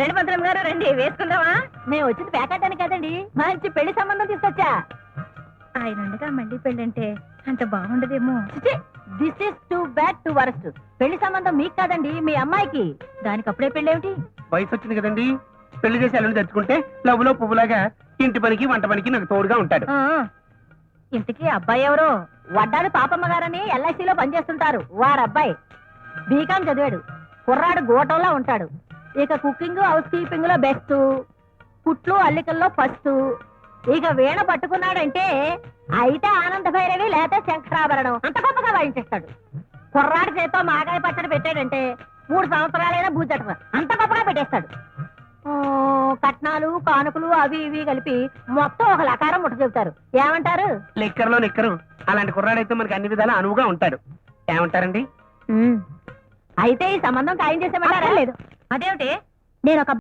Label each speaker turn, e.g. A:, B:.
A: రండి మంత్రం గారు రండి, వేసుకుందామా? మేము వచ్చింది పేకాటానికి కదండి, మంచి పెళ్లి సంబంధం తీసుకొచ్చా. ఆయన ఉండగా మళ్ళీ పెళ్ళంటే అంత బాగుండదేమో. This is too bad to worst. పెళ్లి సంబంధం మీకు కాదండి, మీ అమ్మాయికి. దానికి అప్పుడే పెళ్ళేమిటి?
B: వయసు వచ్చింది కదండి, పెళ్లి చేసి అల్లుని తెచ్చుకుంటే లవ్వులో పువ్వులాగా ఇంటి పనికి వంట పనికి నాకు తోడుగా ఉంటాడు.
A: ఇంతకీ అబ్బాయి ఎవరో? వడ్డాడు పాపమ్మ గారని ఎల్ఐసిలో పనిచేస్తుంటారు, వారు అబ్బాయి. బీకాం చదివాడు, కుర్రాడు గోటంలో ఉంటాడు. ఇక కుకింగ్ హౌస్ కీపింగ్ లో బెస్ట్, కుట్లు అల్లికల్లో ఫస్ట్. ఇక వీణ పట్టుకున్నాడంటే అయితే ఆనంద భైరవి లేకపోతే శంకరాభరణం అంత గొప్పగా వాయించేస్తాడు. కుర్రాడి చేతో మాగాయ పచ్చడి పెట్టాడంటే 3 సంవత్సరాలైనా బూజట అంత గొప్పగా పెట్టేస్తాడు. కట్నాలు కానుకలు అవి ఇవి కలిపి మొత్తం ఒక లకారం ముట్ట చెబుతారు. ఏమంటారు?
B: లెక్కర్లో లెక్కరు. అలాంటి కుర్రాడైతే మనకి అన్ని విధాలా అనువుగా ఉంటాడు. ఏమంటారండి?
A: అయితే ఈ సంబంధం ఖాయం చేసేమంటారా? లేదు. అదేమిటి? నేను ఒక